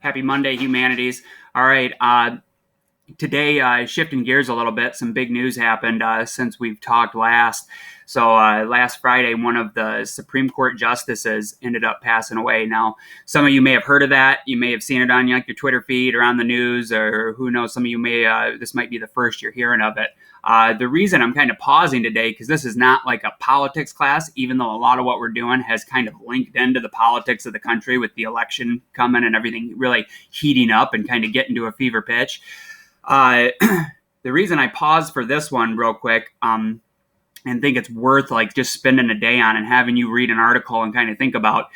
Happy Monday, humanities. All right. Today, shifting gears a little bit, some big news happened since we've talked last. So last Friday, one of the Supreme Court justices ended up passing away. Now, some of you may have heard of that. You may have seen it on your Twitter feed or on the news, or who knows, some of you may, this might be the first you're hearing of it. The reason I'm kind of pausing today, because this is not like a politics class, even though a lot of what we're doing has kind of linked into the politics of the country with the election coming and everything really heating up and kind of getting to a fever pitch. The reason I paused for this one real quick, and think it's worth like just spending a day on and having you read an article and kind of think about,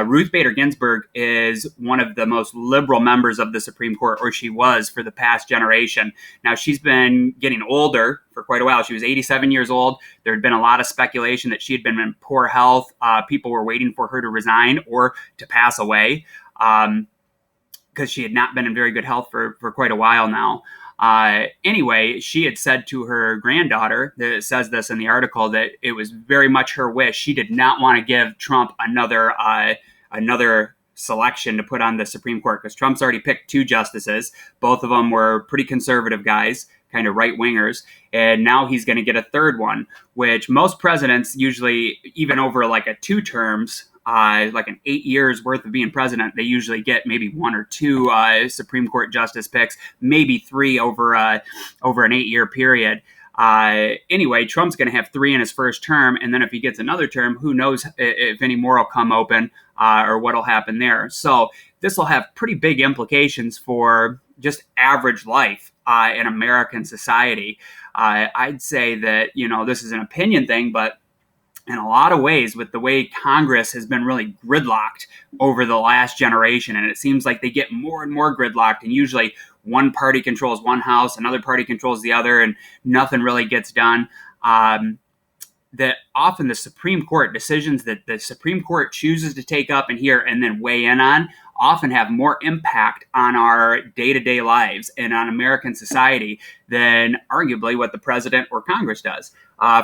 Ruth Bader Ginsburg is one of the most liberal members of the Supreme Court, or she was for the past generation. Now, she's been getting older for quite a while. She was 87 years old. There had been a lot of speculation that she had been in poor health. People were waiting for her to resign or to pass away, because she had not been in very good health for quite a while now. Anyway, she had said to her granddaughter, that it says this in the article, that it was very much her wish. She did not want to give Trump another selection to put on the Supreme Court, because Trump's already picked two justices. Both of them were pretty conservative guys, kind of right-wingers, and now he's going to get a third one, which most presidents usually, even over like a two terms, like an 8 years worth of being president, they usually get maybe one or two Supreme Court justice picks, maybe three over an 8-year period. Anyway, Trump's going to have three in his first term, and then if he gets another term, who knows if any more will come open or what will happen there. So this will have pretty big implications for just average life in American society. I'd say that, this is an opinion thing, but in a lot of ways, with the way Congress has been really gridlocked over the last generation, and it seems like they get more and more gridlocked, and usually one party controls one house, another party controls the other, and nothing really gets done. That often the Supreme Court decisions that the Supreme Court chooses to take up and hear and then weigh in on often have more impact on our day-to-day lives and on American society than arguably what the president or Congress does.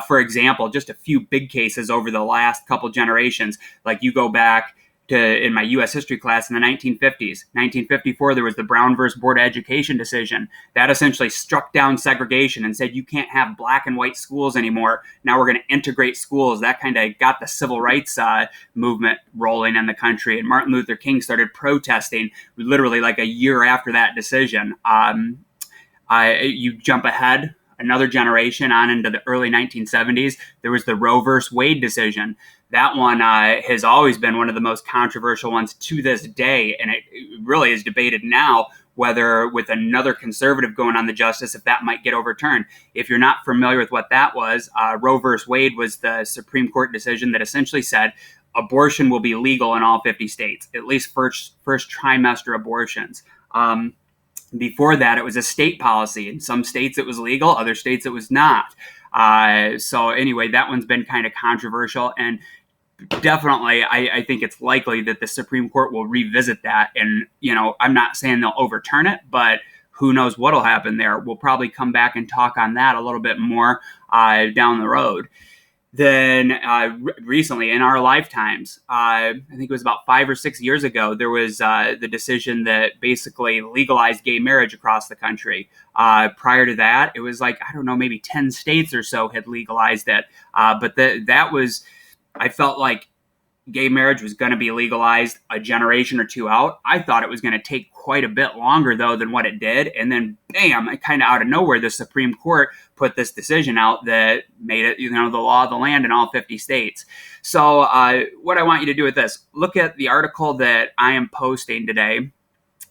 For example, just a few big cases over the last couple generations, like you go back to, in my U.S. history class in the 1950s, 1954, there was the Brown versus Board of Education decision that essentially struck down segregation and said you can't have black and white schools anymore. Now we're going to integrate schools. That kind of got the civil rights movement rolling in the country. And Martin Luther King started protesting literally like a year after that decision. You jump ahead another generation on into the early 1970s, there was the Roe versus Wade decision. That one has always been one of the most controversial ones to this day, and it really is debated now whether with another conservative going on the justice, if that might get overturned. If you're not familiar with what that was, Roe versus Wade was the Supreme Court decision that essentially said abortion will be legal in all 50 states, at least first trimester abortions. Before that, it was a state policy. In some states it was legal, other states it was not. So anyway, that one's been kind of controversial, and definitely I think it's likely that the Supreme Court will revisit that. And, I'm not saying they'll overturn it, but who knows what'll happen there. We'll probably come back and talk on that a little bit more down the road. Then recently in our lifetimes, I think it was about 5 or 6 years ago, there was the decision that basically legalized gay marriage across the country. Prior to that, it was like, I don't know, maybe 10 states or so had legalized it. But that was, I felt like gay marriage was going to be legalized a generation or two out. I thought it was going to take quite a bit longer, though, than what it did. And then, bam, kind of out of nowhere, the Supreme Court put this decision out that made it, the law of the land in all 50 states. So what I want you to do with this, look at the article that I am posting today.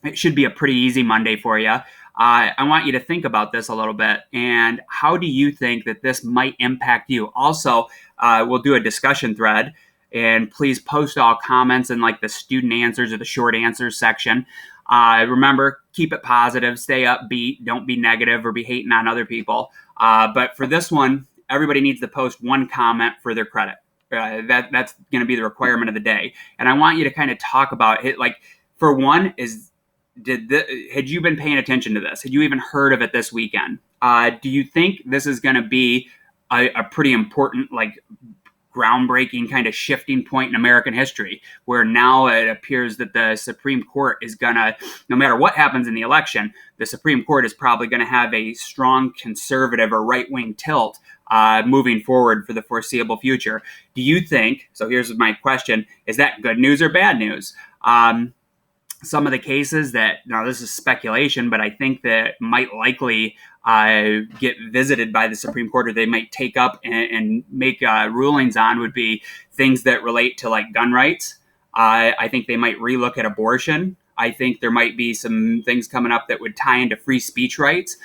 It should be a pretty easy Monday for you. I want you to think about this a little bit, and how do you think that this might impact you? Also, we'll do a discussion thread. And please post all comments in like the student answers or the short answers section. Remember, keep it positive, stay upbeat, don't be negative or be hating on other people. But for this one, everybody needs to post one comment for their credit. That's going to be the requirement of the day. And I want you to kind of talk about it. Like, for one, had you been paying attention to this? Had you even heard of it this weekend? Do you think this is going to be a pretty important, like, groundbreaking kind of shifting point in American history, where now it appears that the Supreme Court is going to, no matter what happens in the election, the Supreme Court is probably going to have a strong conservative or right-wing tilt moving forward for the foreseeable future. Do you think, so here's my question, is that good news or bad news? Some of the cases that, now this is speculation, but I think that might likely get visited by the Supreme Court, or they might take up and make rulings on, would be things that relate to like gun rights. I think they might relook at abortion. I think there might be some things coming up that would tie into free speech rights.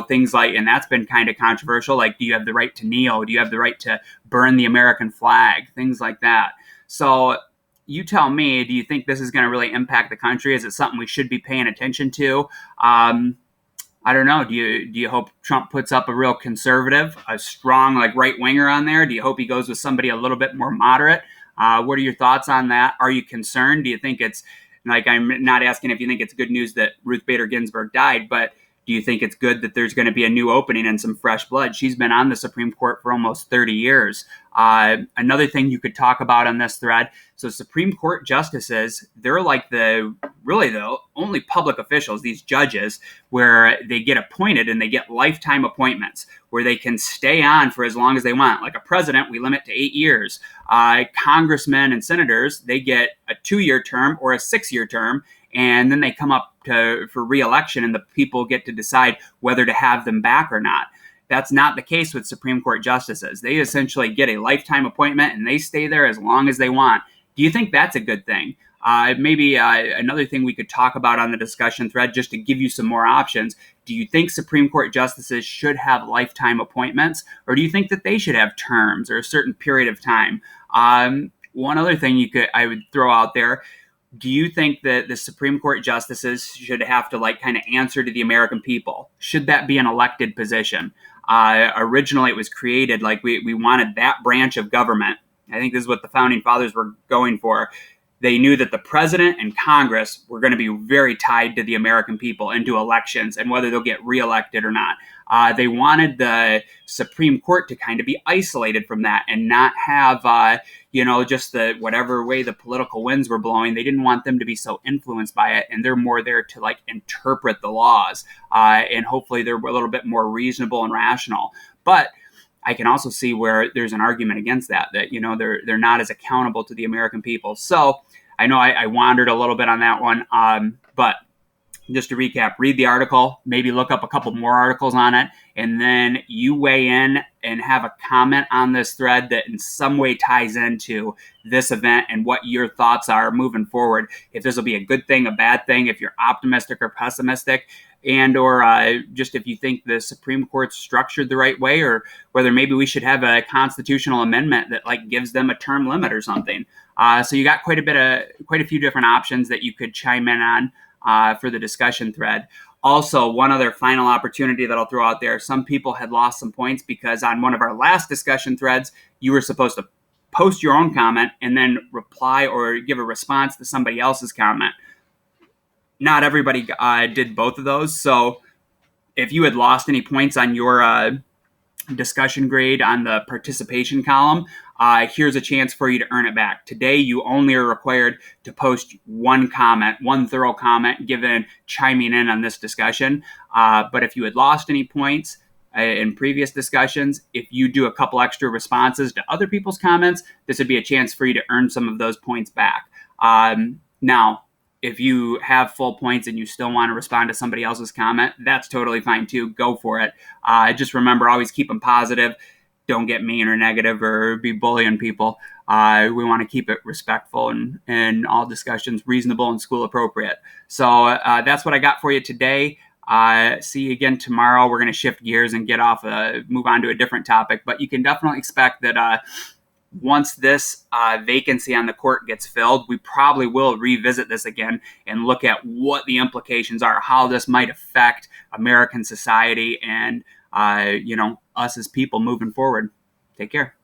Things like, and that's been kind of controversial, like, do you have the right to kneel? Do you have the right to burn the American flag? Things like that. So you tell me, do you think this is going to really impact the country? Is it something we should be paying attention to? I don't know. Do you hope Trump puts up a real conservative, a strong like right winger on there? Do you hope he goes with somebody a little bit more moderate? What are your thoughts on that? Are you concerned? Do you think it's, like, I'm not asking if you think it's good news that Ruth Bader Ginsburg died, but do you think it's good that there's going to be a new opening and some fresh blood? She's been on the Supreme Court for almost 30 years. Another thing you could talk about on this thread, so Supreme Court justices, they're like the only public officials, these judges, where they get appointed and they get lifetime appointments where they can stay on for as long as they want. Like a president, we limit to 8 years. Congressmen and senators, they get a 2-year term or a 6-year term, and then they come up for re-election, and the people get to decide whether to have them back or not. That's not the case with Supreme Court justices. They essentially get a lifetime appointment, and they stay there as long as they want. Do you think that's a good thing? Maybe another thing we could talk about on the discussion thread, just to give you some more options. Do you think Supreme Court justices should have lifetime appointments, or do you think that they should have terms or a certain period of time? One other thing I would throw out there, do you think that the Supreme Court justices should have to kind of answer to the American people? Should that be an elected position? Originally, it was created we wanted that branch of government. I think this is what the founding fathers were going for. They knew that the president and Congress were going to be very tied to the American people into elections and whether they'll get reelected or not. They wanted the Supreme Court to kind of be isolated from that and not have, just the whatever way the political winds were blowing. They didn't want them to be so influenced by it, and they're more there to interpret the laws, and hopefully they're a little bit more reasonable and rational. But I can also see where there's an argument against that they're not as accountable to the American people. So I know I wandered a little bit on that one, but just to recap, read the article, maybe look up a couple more articles on it, and then you weigh in and have a comment on this thread that in some way ties into this event and what your thoughts are moving forward. If this will be a good thing, a bad thing, if you're optimistic or pessimistic, and or just if you think the Supreme Court's structured the right way, or whether maybe we should have a constitutional amendment that gives them a term limit or something. So you got quite a few different options that you could chime in on for the discussion thread. Also, one other final opportunity that I'll throw out there. Some people had lost some points because on one of our last discussion threads, you were supposed to post your own comment and then reply or give a response to somebody else's comment. Not everybody did both of those. So if you had lost any points on your discussion grade on the participation column, here's a chance for you to earn it back. Today, you only are required to post one thorough comment, chiming in on this discussion. But if you had lost any points in previous discussions, if you do a couple extra responses to other people's comments, this would be a chance for you to earn some of those points back. Now, if you have full points and you still want to respond to somebody else's comment, that's totally fine too. Go for it. Just remember, always keep them positive. Don't get mean or negative or be bullying people. We want to keep it respectful and all discussions reasonable and school appropriate. So that's what I got for you today. See you again tomorrow. We're going to shift gears and move on to a different topic. But you can definitely expect that once this vacancy on the court gets filled, we probably will revisit this again and look at what the implications are, how this might affect American society and, us as people moving forward. Take care.